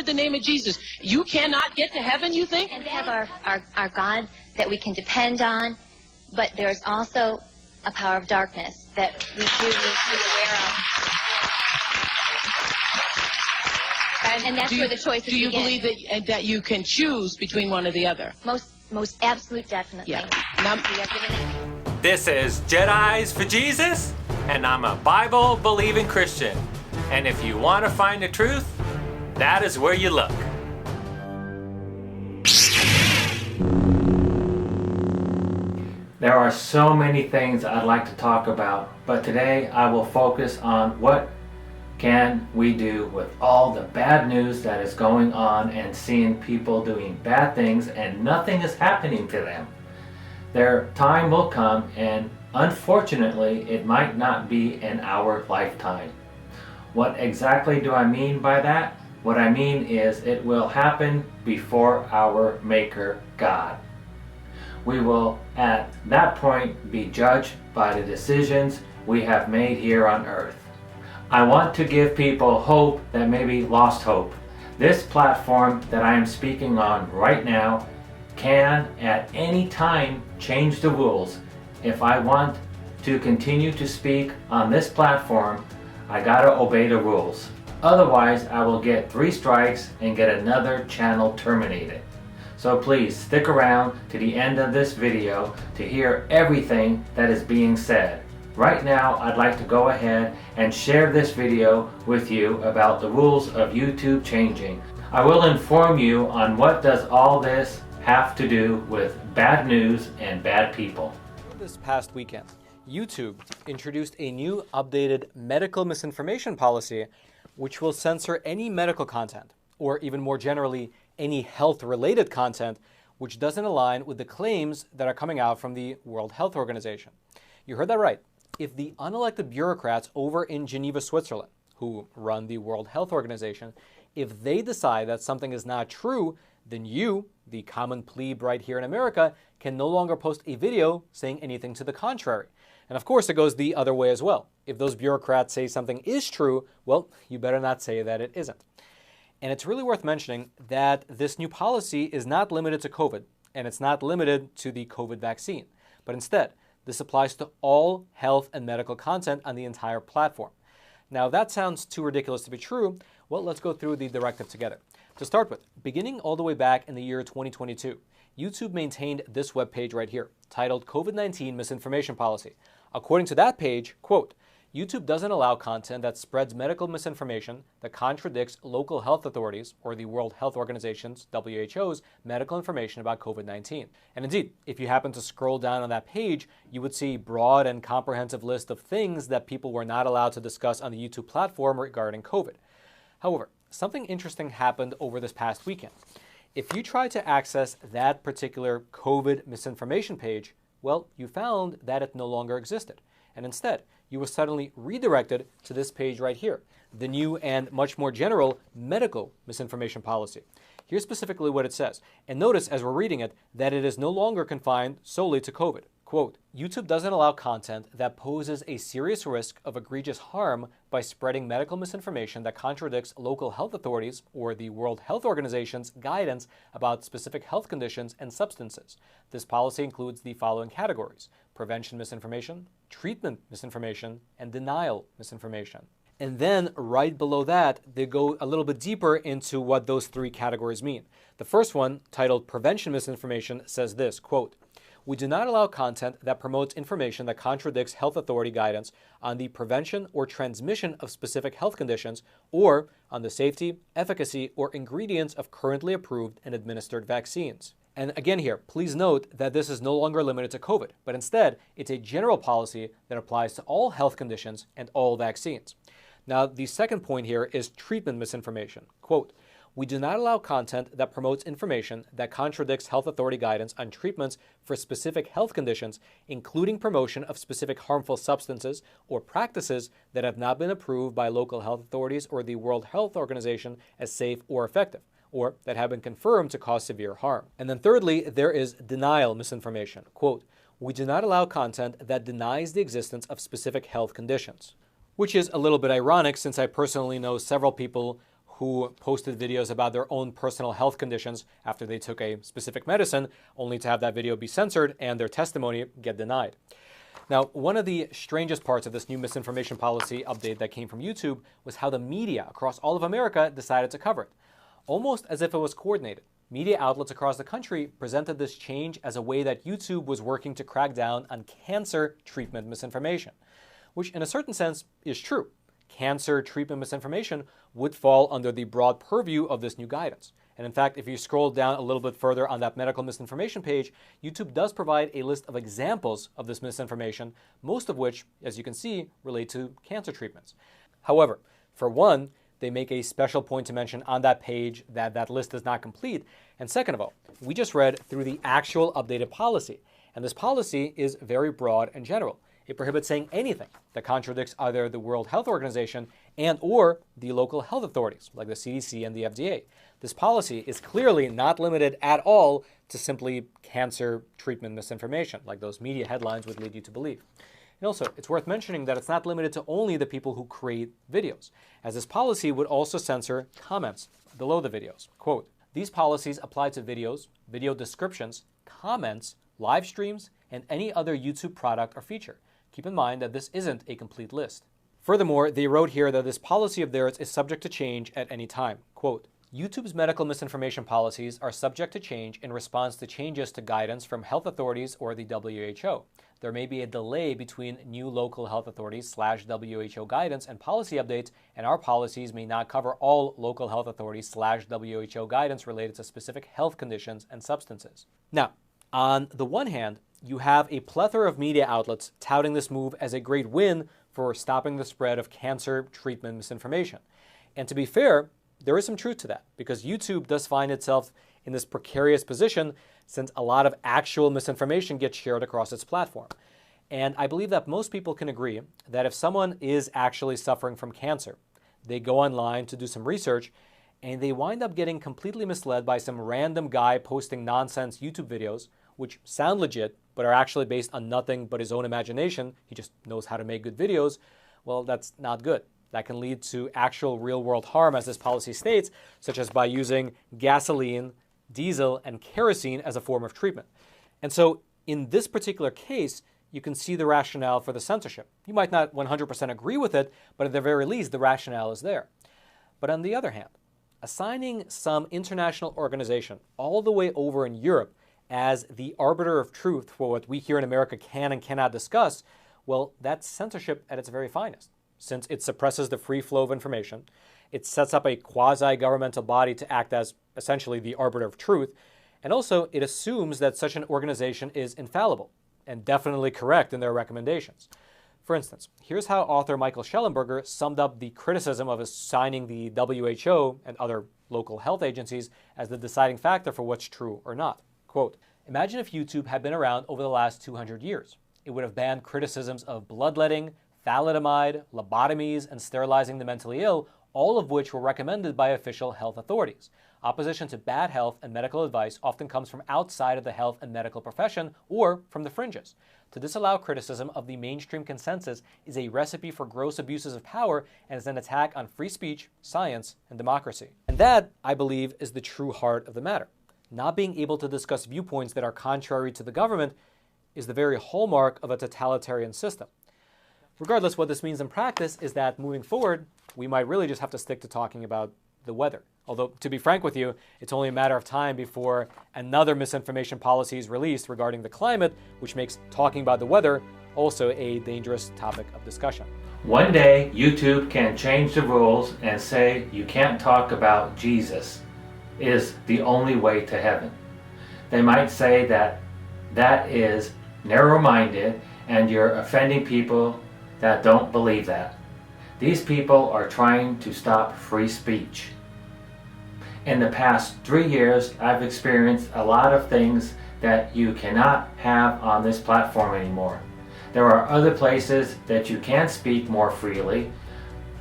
Lord, the name of Jesus, you cannot get to heaven, you think? And we have our God that we can depend on, but there's also a power of darkness that we do need to be aware of. And that's where the choices begin. Do you believe that you can choose between one or the other? Most absolute, definitely. Yeah. This is Jedis for Jesus, and I'm a Bible-believing Christian. And if you want to find the truth, that is where you look. There are so many things I'd like to talk about, but today I will focus on what can we do with all the bad news that is going on and seeing people doing bad things and nothing is happening to them. Their time will come, and unfortunately it might not be in our lifetime. What exactly do I mean by that? What I mean is it will happen before our Maker God. We will at that point be judged by the decisions we have made here on earth. I want to give people hope that maybe lost hope. This platform that I am speaking on right now can at any time change the rules. If I want to continue to speak on this platform, I gotta obey the rules. Otherwise, I will get 3 strikes and get another channel terminated. So please stick around to the end of this video to hear everything that is being said. Right now, I'd like to go ahead and share this video with you about the rules of YouTube changing. I will inform you on what does all this have to do with bad news and bad people. This past weekend, YouTube introduced a new updated medical misinformation policy which will censor any medical content, or even more generally, any health-related content which doesn't align with the claims that are coming out from the World Health Organization. You heard that right. If the unelected bureaucrats over in Geneva, Switzerland, who run the World Health Organization, if they decide that something is not true, then you, the common plebe right here in America, can no longer post a video saying anything to the contrary. And of course, it goes the other way as well. If those bureaucrats say something is true, well, you better not say that it isn't. And it's really worth mentioning that this new policy is not limited to COVID, and it's not limited to the COVID vaccine, but instead, this applies to all health and medical content on the entire platform. Now, if that sounds too ridiculous to be true, well, let's go through the directive together. To start with, beginning all the way back in the year 2022, YouTube maintained this webpage right here, titled COVID-19 Misinformation Policy. According to that page, quote, YouTube doesn't allow content that spreads medical misinformation that contradicts local health authorities or the World Health Organization's, WHO's, medical information about COVID-19. And indeed, if you happen to scroll down on that page, you would see a broad and comprehensive list of things that people were not allowed to discuss on the YouTube platform regarding COVID. However, something interesting happened over this past weekend. If you try to access that particular COVID misinformation page, well, you found that it no longer existed. And instead, you were suddenly redirected to this page right here, the new and much more general medical misinformation policy. Here's specifically what it says. And notice as we're reading it that it is no longer confined solely to COVID. Quote, YouTube doesn't allow content that poses a serious risk of egregious harm by spreading medical misinformation that contradicts local health authorities or the World Health Organization's guidance about specific health conditions and substances. This policy includes the following categories: prevention misinformation, treatment misinformation, and denial misinformation. And then right below that, they go a little bit deeper into what those 3 categories mean. The first one, titled prevention misinformation, says this, quote, we do not allow content that promotes information that contradicts health authority guidance on the prevention or transmission of specific health conditions or on the safety, efficacy, or ingredients of currently approved and administered vaccines. And again here, please note that this is no longer limited to COVID, but instead, it's a general policy that applies to all health conditions and all vaccines. Now, the second point here is treatment misinformation. Quote, we do not allow content that promotes information that contradicts health authority guidance on treatments for specific health conditions, including promotion of specific harmful substances or practices that have not been approved by local health authorities or the World Health Organization as safe or effective, or that have been confirmed to cause severe harm. And then thirdly, there is denial misinformation. Quote, we do not allow content that denies the existence of specific health conditions. Which is a little bit ironic since I personally know several people who posted videos about their own personal health conditions after they took a specific medicine, only to have that video be censored and their testimony get denied. Now, one of the strangest parts of this new misinformation policy update that came from YouTube was how the media across all of America decided to cover it. Almost as if it was coordinated, media outlets across the country presented this change as a way that YouTube was working to crack down on cancer treatment misinformation, which in a certain sense is true. Cancer treatment misinformation would fall under the broad purview of this new guidance. And in fact, if you scroll down a little bit further on that medical misinformation page, YouTube does provide a list of examples of this misinformation, most of which, as you can see, relate to cancer treatments. However, for one, they make a special point to mention on that page that that list is not complete. And second of all, we just read through the actual updated policy. And this policy is very broad and general. It prohibits saying anything that contradicts either the World Health Organization and or the local health authorities, like the CDC and the FDA. This policy is clearly not limited at all to simply cancer treatment misinformation, like those media headlines would lead you to believe. And also, it's worth mentioning that it's not limited to only the people who create videos, as this policy would also censor comments below the videos. Quote, "These policies apply to videos, video descriptions, comments, live streams, and any other YouTube product or feature. Keep in mind that this isn't a complete list." Furthermore, they wrote here that this policy of theirs is subject to change at any time. Quote, "YouTube's medical misinformation policies are subject to change in response to changes to guidance from health authorities or the WHO. There may be a delay between new local health authorities / WHO guidance and policy updates, and our policies may not cover all local health authorities / WHO guidance related to specific health conditions and substances." Now, on the one hand, you have a plethora of media outlets touting this move as a great win for stopping the spread of cancer treatment misinformation. And to be fair, there is some truth to that, because YouTube does find itself in this precarious position since a lot of actual misinformation gets shared across its platform. And I believe that most people can agree that if someone is actually suffering from cancer, they go online to do some research and they wind up getting completely misled by some random guy posting nonsense YouTube videos, which sound legit, but are actually based on nothing but his own imagination. He just knows how to make good videos. Well, that's not good. That can lead to actual real-world harm, as this policy states, such as by using gasoline, diesel, and kerosene as a form of treatment. And so in this particular case, you can see the rationale for the censorship. You might not 100% agree with it, but at the very least, the rationale is there. But on the other hand, assigning some international organization all the way over in Europe as the arbiter of truth for what we here in America can and cannot discuss, well, that's censorship at its very finest, since it suppresses the free flow of information, it sets up a quasi-governmental body to act as essentially the arbiter of truth, and also it assumes that such an organization is infallible and definitely correct in their recommendations. For instance, here's how author Michael Schellenberger summed up the criticism of assigning the WHO and other local health agencies as the deciding factor for what's true or not. Quote, "Imagine if YouTube had been around over the last 200 years. It would have banned criticisms of bloodletting, thalidomide, lobotomies, and sterilizing the mentally ill, all of which were recommended by official health authorities. Opposition to bad health and medical advice often comes from outside of the health and medical profession or from the fringes. To disallow criticism of the mainstream consensus is a recipe for gross abuses of power and is an attack on free speech, science, and democracy." And that, I believe, is the true heart of the matter. Not being able to discuss viewpoints that are contrary to the government is the very hallmark of a totalitarian system. Regardless, what this means in practice is that moving forward, we might really just have to stick to talking about the weather. Although, to be frank with you, it's only a matter of time before another misinformation policy is released regarding the climate, which makes talking about the weather also a dangerous topic of discussion. One day, YouTube can change the rules and say you can't talk about Jesus is the only way to heaven. They might say that that is narrow-minded and you're offending people that don't believe that. These people are trying to stop free speech. In the past 3 years, I've experienced a lot of things that you cannot have on this platform anymore. There are other places that you can speak more freely,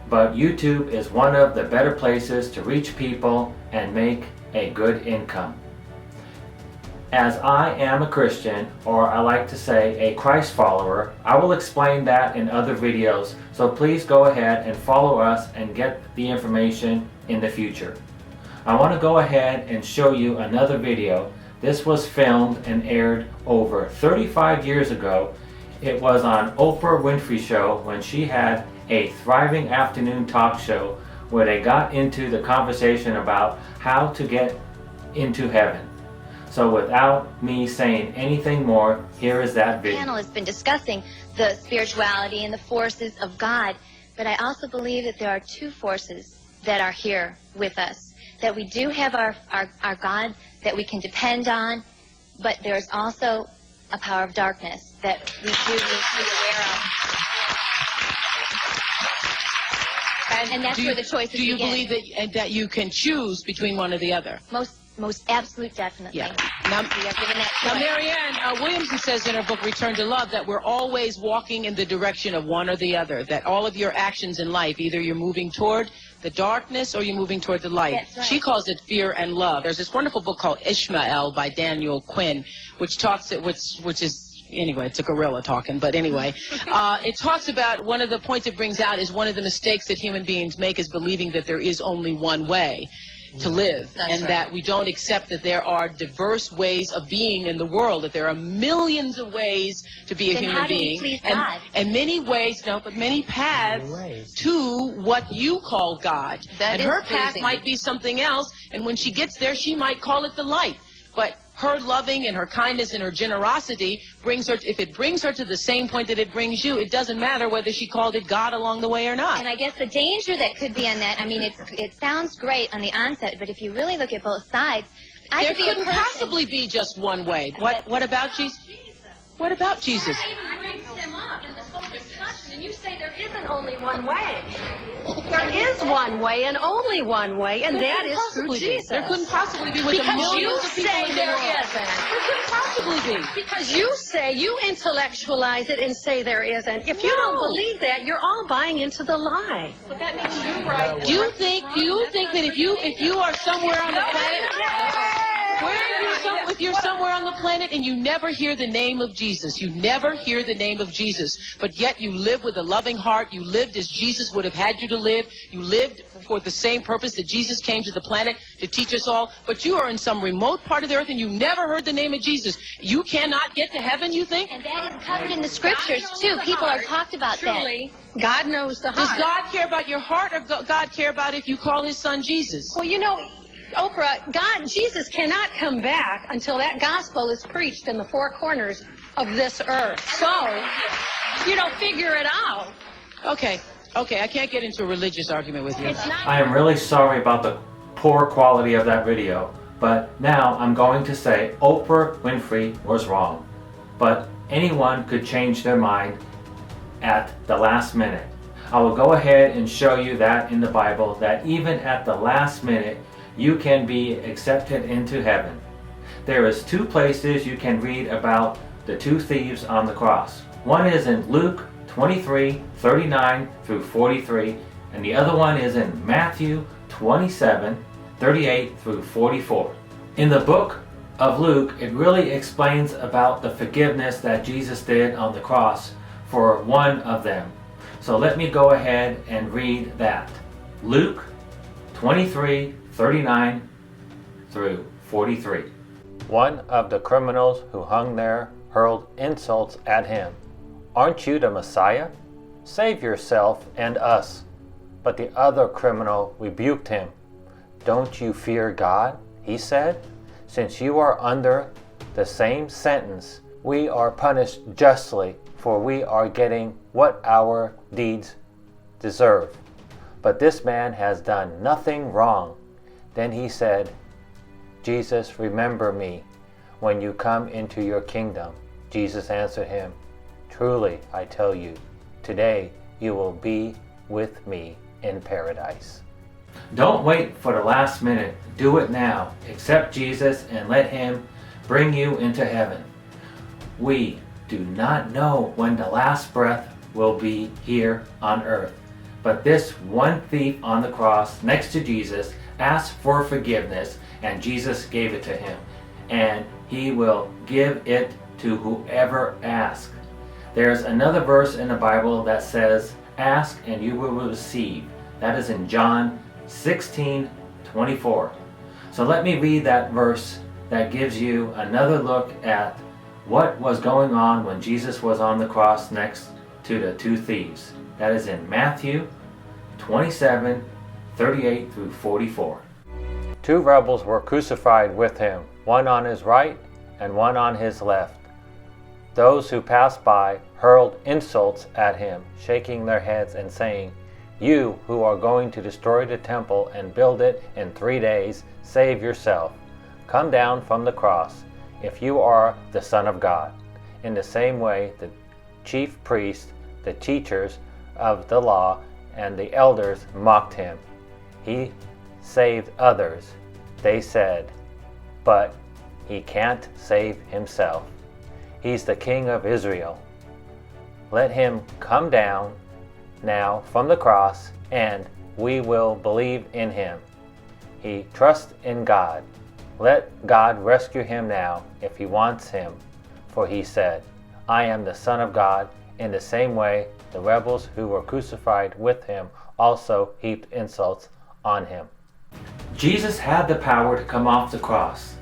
but YouTube is one of the better places to reach people and make a good income. As I am a Christian, or I like to say a Christ follower, I will explain that in other videos, so please go ahead and follow us and get the information in the future. I want to go ahead and show you another video. This was filmed and aired over 35 years ago. It was on Oprah Winfrey Show when she had a thriving afternoon talk show where they got into the conversation about how to get into heaven. So without me saying anything more, here is that The video. panel has been discussing the spirituality and the forces of God, but I also believe that there are two forces that are here with us, that we do have our God that we can depend on, but there's also a power of darkness that we do need to be aware of. And that's where the choices Do you begin. believe that you can choose between one or the other? Most absolute, definitely. Yeah. We Now, are given that Now, choice. Marianne Williamson says in her book, Return to Love, that we're always walking in the direction of one or the other, that all of your actions in life, either you're moving toward the darkness or you're moving toward the light. That's right. She calls it fear and love. There's this wonderful book called Ishmael by Daniel Quinn, which is, anyway, it's a gorilla talking, but anyway, it talks about, one of the points it brings out is one of the mistakes that human beings make is believing that there is only one way to live, and that we don't accept that there are diverse ways of being in the world, that there are millions of ways to be a Then human how do we being, please and, God? and many ways, no, but many paths to what you call God. That and is her path pleasing. might be something else, and when she gets there, she might call it the light. But her loving and her kindness and her generosity brings her, if it brings her to the same point that it brings you, it doesn't matter whether she called it God along the way or not. And I guess the danger that could be on that, I mean, it sounds great on the onset, but if you really look at both sides, I There could be a couldn't person. possibly be just one way. What about Jesus? What about Jesus? Even brings him up in this whole discussion, and you say there isn't only one way. There is one way and only one way, and that is through Jesus. There couldn't possibly be with the Because you millions of people say in the there world. isn't. There couldn't possibly be. Because you say, you intellectualize it and say there isn't. If you don't believe that, you're all buying into the lie. But that means you're right. Do you think that if you are somewhere on the planet, if you're somewhere on the planet and you never hear the name of Jesus, you never hear the name of Jesus, but yet you live with a loving heart, you lived as Jesus would have had you to live, you lived for the same purpose that Jesus came to the planet to teach us all, but you are in some remote part of the earth and you never heard the name of Jesus, you cannot get to heaven, you think? And that is covered in the scriptures, too. People are talked about that. Truly, God knows the Does heart. God care about your heart, or God care about if you call his son Jesus? Well, you know, Oprah, Jesus cannot come back until that gospel is preached in the four corners of this earth. So, figure it out. Okay, I can't get into a religious argument with you. It's not. I am really sorry about the poor quality of that video, but now I'm going to say Oprah Winfrey was wrong. But anyone could change their mind at the last minute. I will go ahead and show you that in the Bible, that even at the last minute, you can be accepted into heaven. There is two places you can read about the two thieves on the cross. One is in Luke 23:39 through 43, and the other one is in Matthew 27:38 through 44. In the book of Luke, it really explains about the forgiveness that Jesus did on the cross for one of them. So let me go ahead and read that. Luke 23:39 through 43. One of the criminals who hung there hurled insults at him. "Aren't you the Messiah? Save yourself and us." But the other criminal rebuked him. "Don't you fear God?" he said. "Since you are under the same sentence, we are punished justly, for we are getting what our deeds deserve. But this man has done nothing wrong." Then he said, "Jesus, remember me when you come into your kingdom." Jesus answered him, "Truly, I tell you, today you will be with me in paradise." Don't wait for the last minute. Do it now. Accept Jesus and let him bring you into heaven. We do not know when the last breath will be here on earth. But this one thief on the cross next to Jesus asked for forgiveness, and Jesus gave it to him. And he will give it to whoever asks. There's another verse in the Bible that says, "Ask and you will receive." That is in John 16:24. So let me read that verse that gives you another look at what was going on when Jesus was on the cross next to the two thieves. That is in Matthew 27:38 through 44. Two rebels were crucified with him, one on his right and one on his left. Those who passed by hurled insults at him, shaking their heads and saying, "You who are going to destroy the temple and build it in 3 days, save yourself. Come down from the cross, if you are the Son of God." In the same way, the chief priests, the teachers of the law, and the elders mocked him. He saved others, they said, but he can't save himself. He's the King of Israel. Let him come down now from the cross, and we will believe in him. He trusts in God. Let God rescue him now if he wants him. For he said, "I am the Son of God." In the same way, the rebels who were crucified with him also heaped insults on him. Jesus had the power to come off the cross,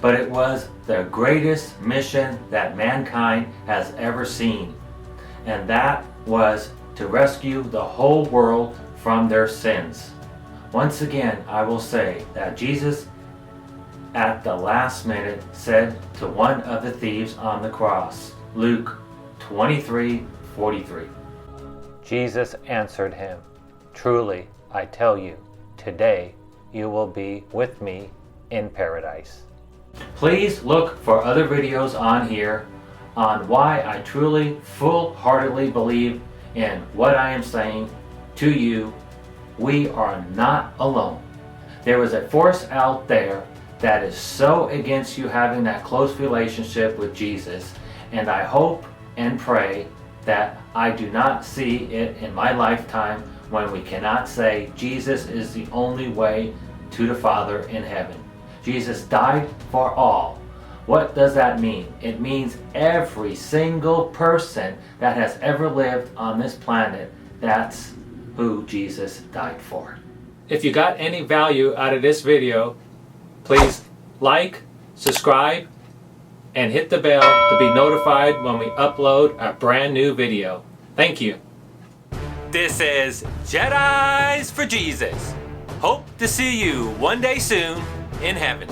but it was the greatest mission that mankind has ever seen, and that was to rescue the whole world from their sins. Once again, I will say that Jesus at the last minute said to one of the thieves on the cross, Luke 23:43. Jesus answered him, "Truly, I tell you, today you will be with me in paradise." Please look for other videos on here on why I truly, full-heartedly believe in what I am saying to you. We are not alone. There is a force out there that is so against you having that close relationship with Jesus, and I hope and pray that I do not see it in my lifetime when we cannot say Jesus is the only way to the Father in heaven. Jesus died for all. What does that mean? It means every single person that has ever lived on this planet, that's who Jesus died for. If you got any value out of this video, please like, subscribe, and hit the bell to be notified when we upload a brand new video. Thank you. This is Jedis for Jesus. Hope to see you one day soon in heaven.